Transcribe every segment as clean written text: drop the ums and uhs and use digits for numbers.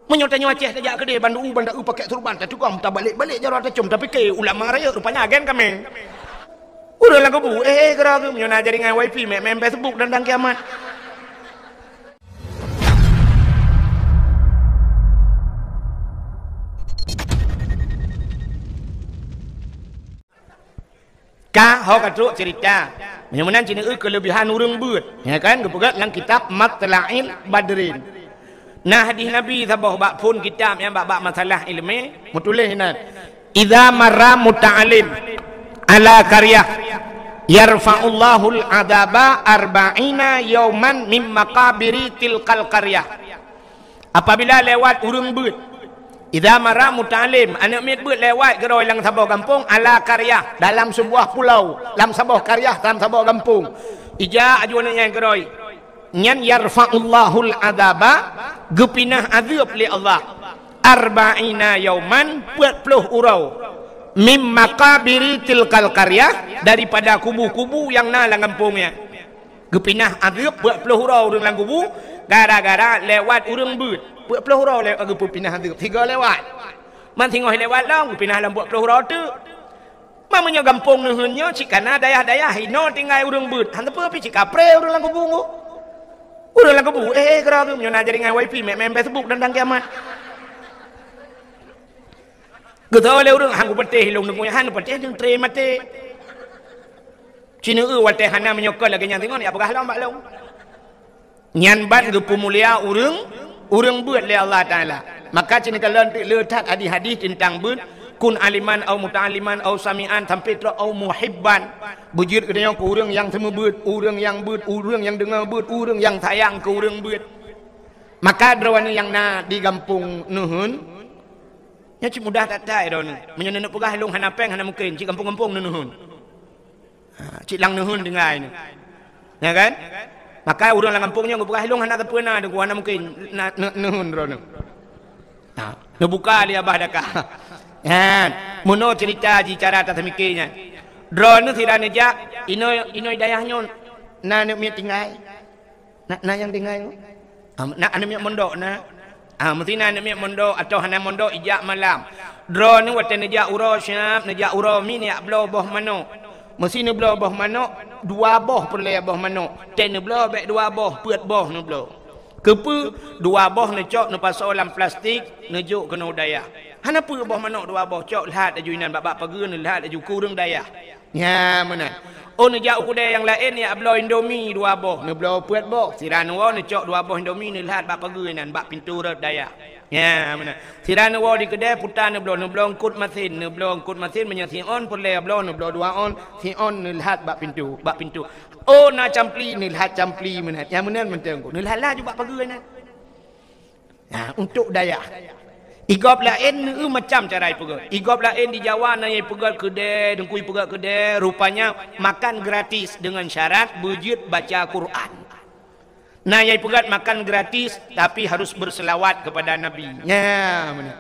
Menyotanya Aceh saja ke dia bandu pakai turban tak tukang tak balik-balik jalan tak cum tapi ke ulama raya rupanya agen kami. Udah lah kebu gerak menyona jaringan wifi main Facebook dan kiamat. Kah hok katruk cerita menyamanan cina kelebihan urang beut ya kan kepegat dalam kitab Matla'il Badrin. Nah hadis Nabi sabah bab pun kitab yang bab masalah ilmu mutulis nah idza marra muta'alim ala qaryah yarfa'ullahu al-adaba arba'ina yauman min maqabiri tilkal qaryah. Apabila lewat urang beut idza marra muta'alim anak mit beut lewat geroi lang sabah kampung ala qaryah dalam sebuah pulau dalam sebuah qaryah dalam sebuah kampung ija ajuan yang geroi nyan yarfa'ullahul adaba gepinah azab li Allah arba'ina yauman 40 urau mim maqabiri tilkal qaryah daripada kubu-kubu yang na lang kampungnya gepinah azab 40 urau dalam kubu gara-gara lewat urang beut 40 urau lewat kubu pinah azab 3 lewat man tengok lewat long pinah dalam 40 urau tu mamanya kampung nuhunnya cikana dayah-dayah hino tinggal urang beut hang apa pi cikapre urang lang kubu udah lah kebu gerak menyona jaringan wifi main Facebook dan kiamat. Getau le urang hang peteh long punya han peteh jeung tre mate. Cina wateh hana menyokol lagi nyang tengok ni apakah long bak long. Nyan ban gepu mulia urang beut le Allah Taala. Maka cina kalau letak hadis-hadis tentang beut kun aliman au muta'aliman au sami'an sampai terus au muhibban bujur ke ku urang yang semua beut urang yang dengar beut urang yang sayang ke urang beut maka drawana yang na di kampung nuhun nya cik mudah tak tai dah ni menyana nak pegah long hana peng hana mungkin cik kampung-kampung nuhun cik lang nuhun dengar ni ya kan maka urang lang kampungnya ngau pegah long hana tak pernah ada hana mungkin nuhun drone nak buka dia abah dakah muno cerita cara tak mikirnya drone tidak nejak ino dayahnya na nak mi tinggal na yang tinggal na anu mi mondok na mesti na mi mondok atau hana mondok ijak malam drone wate nejak uro syap nejak uro mi ni blo boh mano mesti ni blo boh mano 2 boh perle boh mano ten blo bek 2 boh peut boh no blo kepu 2 boh ne cok ne pasal dalam plastik nejuk kena dayah hana pu boh manok 2 boh cok lihat ajuinan bab pageun lihat aju kurang dayah nya mana oh ne jau kudai yang lain ya blo indomie 2 boh ne blo peut boh siran wo ne cok 2 boh indomie ne lihat bab pageun bab pintu rod dayah nya mana siran wo di kedai putan ne blo ngkut mesin menye si on pun le blo ne blo 2 on si on ne lihat bab pintu oh na campli ne lihat campli mana yang mana menteng ne lihat lah juga pageun untuk dayah igop lain macam cara pegat. Igop lain di Jawa na pegat kedai, dengkui pegat kedai, rupanya makan gratis dengan syarat bujut baca Quran. Nah yang pegat makan gratis tapi harus berselawat kepada Nabi. Ya mana?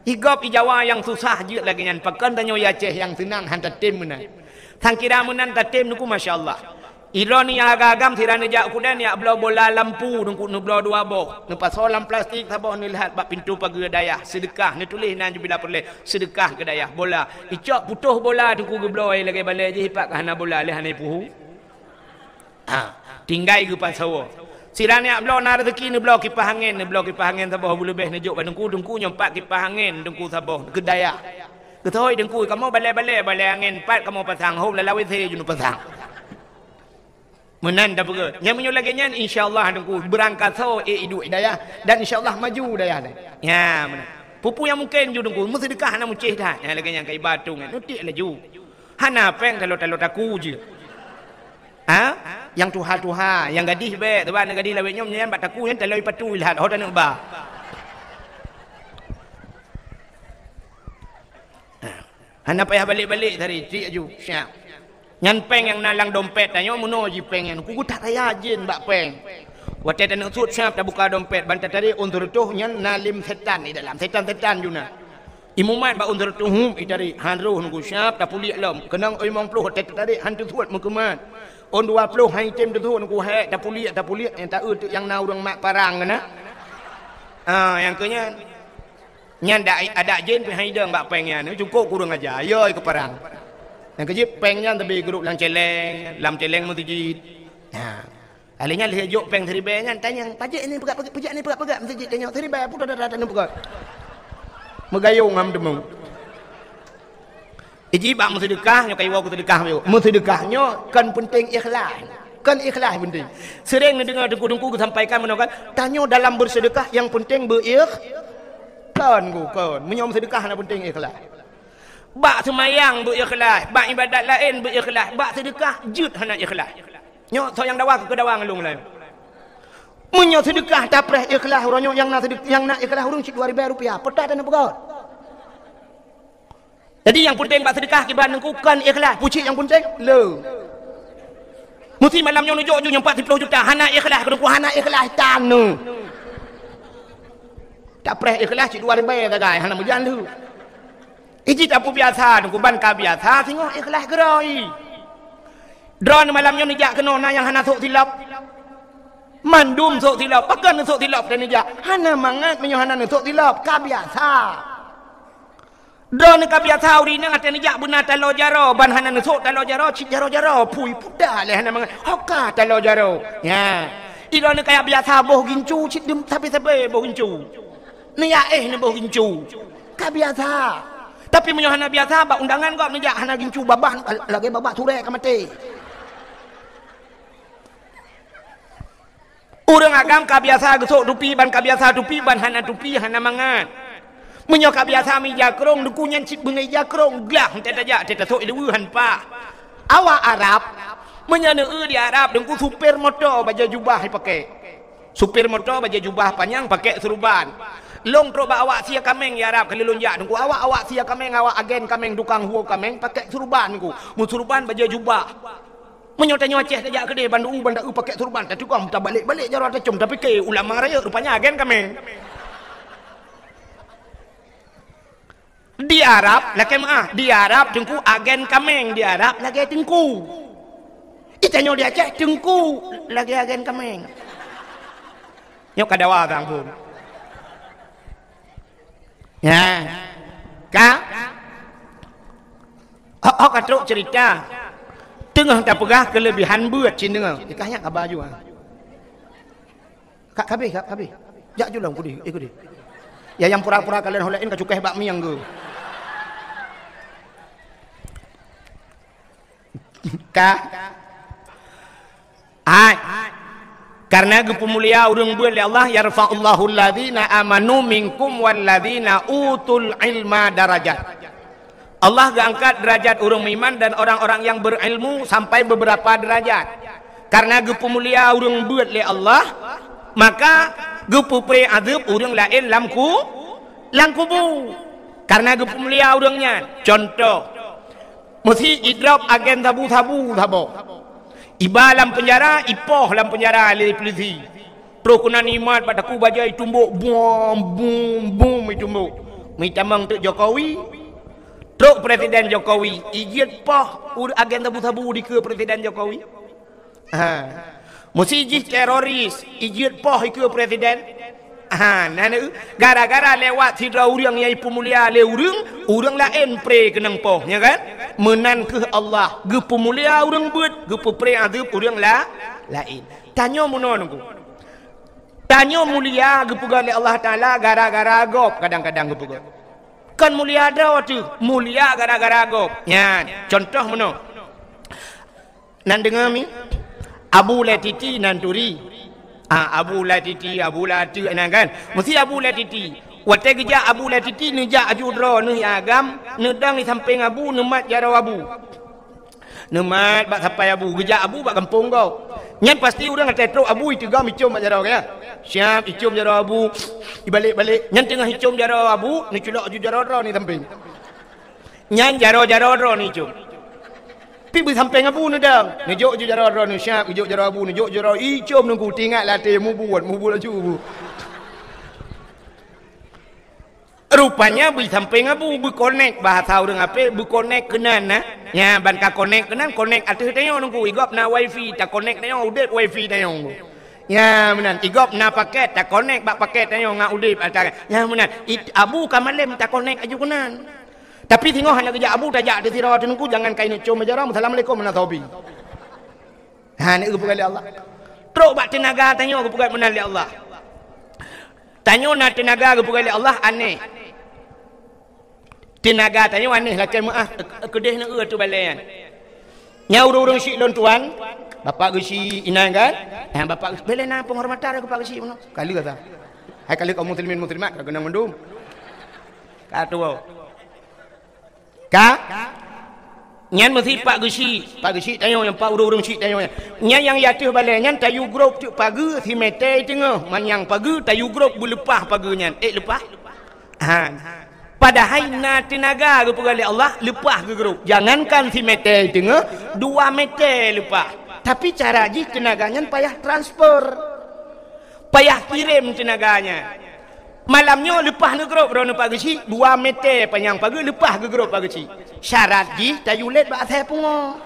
Igop di Jawa yang susah je lagi nyan pakan tanyo Aceh yang senang hantar tim mana. Tang kira menan tatim nuku masya-Allah. Ironi yang agam tirane jak kudan ya blau bola lampu nungku nu blau 2 boh nu pasolam plastik sabah ni lihat bab pintu pagi dayah sedekah ni tulis nan bila perle sedekah ke dayah bola icok putuh bola tu ku geblau lagi balik je hipak hana bola le hana puhu tinggai ke pasawo sirane blau na rezeki ni blau kipas angin sabah lebih nejuk dengku nyompak kipas angin dengku sabah ke dayah ketoi dengku kamu balik angin pat kamu pasang hom lalawi se junu pasang menan dah berat yang menyulaginya insyaallah dengku berangkat so hidup dayah dan insyaallah maju dayah ya mana pupu yang mungkin ju dengku mesti dekah hana mucih dah ya lagi yang kai batu kan nutik laju hana peng kalau taku je yang tuha yang gadis be tuan gadis lawet nyom nyan bat taku yang taloi patu lihat hodan ba hana payah balik tadi cik ju siap nyan peng yang nalang dompet tanya muno ji peng yang ku tak raya jin bak peng wate dan sud siap dah buka dompet bantat tadi untuk tuh nyan nalim setan di dalam setan juna imumat bak untuk tuh dari hanru nunggu siap dah pulik lom kenang 50 wate tadi hantu suat mukemat on 20 hai tem tu nunggu hek dah pulik yang tak yang na urang mak parang na Yang kenya nyan ada jen pe haidang bak pengnya ni cukup kurang aja ayo ke perang. Yang kejip pengnya tapi grup lang celeng mesti jit. Alinya lihat jok peng seribe nyan tanya pajak ni pegak mesti jit tanya seribe pun dah pegak. Megayung am demung. Iji bak sedekah nyo kai wa ku sedekah yo. Sedekahnya kan penting ikhlas. Kan ikhlas penting. Sering dengar dengku-dengku sampaikan menakan tanya dalam bersedekah yang penting kan menyom sedekah yang penting ikhlas. Bak semayang berikhlas, bak ibadat lain berikhlas, bak sedekah jut hana ikhlas. Nyo so yang dawa ke dawa ngelung lain. Menyo sedekah tapreh ikhlas uronyo yang nak ikhlas urung Rp2,000 petat dan pegot. Jadi yang penting bak sedekah kiban nengkukan ikhlas, pucik yang penting le. Mesti malamnya nunjuk yang 40 juta hana ikhlas kedengku hana ikhlas tanu. Tak pernah ikhlas cik Rp2,000 tak guys hana berjalan tu. Iji tak biasa nunggu ban ka biasa tengok ikhlas gerai. Drone malamnya nijak kena na yang hana sok silap. Mandum sok silap, pakan sok silap dan nijak. Hana mangat menyo hana sok silap ka biasa. Drone ka biasa uri nang ate nijak buna talo jaro ban hana sok talo jaro cik jaro pui puda le hana mangat. Hoka talo jaro. Ya. Drone kaya biasa boh gincu cik dem sabe boh gincu. Ni ni boh gincu. Ka biasa. Tapi menyohana biasa bak undangan kau menjak hana gincu babah lagi babak sore ka mati. Urang agam ka biasa gesok tupi ban ka biasa tupi ban hana tupi hana mangat. Menyo ka biasa mi jakrong dukunyan cip bengai jakrong glah teta ja teta sok ilu han pa. Awak Arab menyana di Arab dengku supir motor baju jubah pakai. Supir motor baju jubah panjang pakai serban. Long teruk awak sia kameng ya Arab kali lonjak nunggu awak sia kameng awak agen kameng dukang huo kameng pakai surban ku mu surban baju jubah menyotanya Aceh saja ke dia bandu pakai surban tak tukang tak balik jaro tak cum tapi ke ulama raya rupanya agen kameng di Arab laki di Arab tengku agen kameng di Arab lagi tengku itanya di Aceh tengku lagi agen kameng nyok kadawa bang pun. Ya, kak, katruk cerita, tengah tak pegah kelebihan buat cina dengar, dikahnya kabar juga. Kak kabeh, jak julang kudi, ikut dia. Ya yang pura-pura kalian holain kacukai bakmi yang go. Kak, karena kepemulia urang buat Allah yarfa'ullahu alladhina amanu minkum walladhina utul ilma darajat. Allah angkat derajat urang iman dan orang-orang yang berilmu sampai beberapa derajat. Karena kepemulia urang buat Allah, maka gepupre azab urang lain langkubu. Karena kepemulia urangnya. Contoh, mesti idrap agen tabu. Iba dalam penjara, ipoh dalam penjara oleh polisi. Prokunan imat pada ku bajai tumbuk bum tumbuk. Mi tamang tu Jokowi. Truk Presiden Jokowi, ijit poh agen tabu di ke Presiden Jokowi. Mesti ijit teroris, ijit poh ke Presiden. Gara-gara lewat sidra urang yang pemulia le urang lain pre kenang poh, ya kan? Menan ke Allah, ge pemulia urang buat, ge pre azab urang lain. Tanya munonku. Tanya mulia ge pegal Allah Taala gara-gara gop kadang-kadang ge pegal. Kan mulia ada waktu, mulia gara-gara gop. Ya, contoh muno. Nan dengar mi Abu Latiti Nanturi. Abu Latiti kan mesti Abu Latiti wate geja Abu Latiti neja ajudro ne agam nedang di samping Abu nemat jaro Abu nemat bak sampai Abu geja Abu bak kampung kau nyan pasti urang tetrok Abu itu gam icum jaro ya siap icum jaro Abu dibalik-balik nyan tengah icum jaro Abu ni culok aju jaro ni samping nyan jaro ni icum pi samping Abu nedang nejuk je jaro ni siap nejuk jaro Abu nejuk jaro icum nunggu tinggal latih mu buat laju rupanya bi samping Abu bi connect bahasa urang ape bi connect kenan ya ban ka connect kenan connect atuh tengok nunggu igop na wifi tak connect tengok udet wifi tengok Ya menan igop na paket tak connect bak paket tanya ngak udip antara. Ya menan abu kamalem tak connect aju kunan. Tapi tengok hanya kerja abu tajak di sirah tenungku jangan kain cum ajaram. Assalamualaikum warahmatullahi wabarakatuh. Ha ni kepugal Allah. Teruk bak tenaga tanya kepugal menal Allah. Tanya nak tenaga kepugal Allah aneh. Tenaga tanya aneh lah maaf kedeh nak tu balayan. Nya urang syik lon tuan. Bapak gesi inang kan? Bapak bela na penghormatan bapak gesi mana? Kali kata. Hai kali kaum muslimin muslimat kena mendum. Kata Ka? Nyan mesti Pak Gesi tanya yang Pak urung syik tanya. Nyan yang yatuh balai nyan tayu grup tu pagi si mete tengah. Man yang pagi tayu grup bulepah pagi nyan. Lepah. Ha. Padahal na tenaga ke pegali Allah lepah ke grup. Jangankan si mete tengah 2 meter lepah. Tapi cara ji tenaganya payah transfer. Payah kirim tenaganya. Malamnya lepas ke grup berapa pagi si 2 meter panjang pagi lepas ke grup pagi si. Syarat ji tayulet bak saya pungo.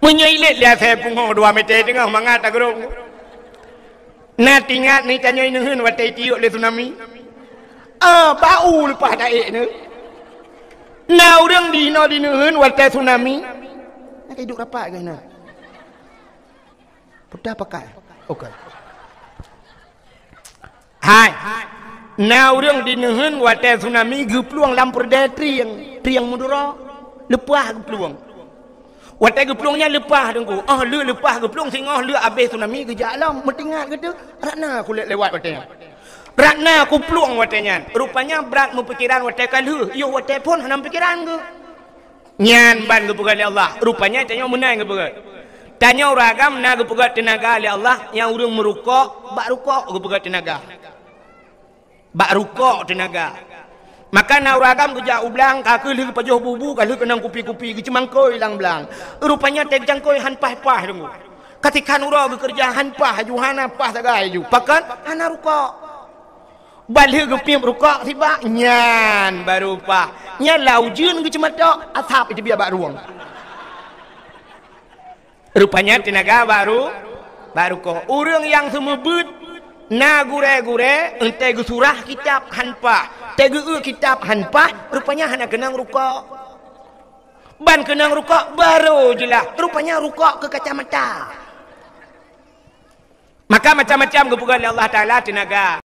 Menyailet dia saya pungo 2 meter tengah mangat ke grup. Nah tingkat ni tanya ini hen watai tiuk le tsunami. Bau lepas daik ni. Nah orang di no di hen watai tsunami. Nak hidup rapat ke nak? Pudah pakai. Okey. Hai. Nah orang di hen watai tsunami ge peluang lampur dah triang mudura. Lepah ge peluang. Watai ge peluangnya lepah dengku. Lu lepah ge peluang singah lu habis tsunami ge jalam metingat kata ratna aku lewat watai. Ratna aku peluang watainya. Rupanya berat mempikiran watai kalu. Yo watai pun hanam pikiran ge. Nyan ban ge pegali Allah. Rupanya tanya menang ge pegali. Tanya uragam na ge pegali tenaga ali Allah yang urang merukuk, bak rukuk ge pegali tenaga. Bak rukuk tenaga. Maka na uragam kerja ublang kaki lih pajoh bubu kali kenang kupi-kupi ge cemangkoi lang belang. Rupanya teg jangkoi hanpah-pah dengu. Ketika ura bekerja hanpah juhana pah sagai ju. Pakan hana rukuk. Balih ge pim rukuk tiba nyan baru pah. Nyan laujun ge cematok asap itu biar bak ruang. Rupanya tenaga baru kok. Urang yang semebut na gure-gure ente ge surah kitab hanpah. Te ge kitab hanpah rupanya hana kenang rukuk. Ban kenang rukuk baru jelah. Rupanya rukuk ke kacamata. Maka macam-macam kepugan Allah Taala tenaga.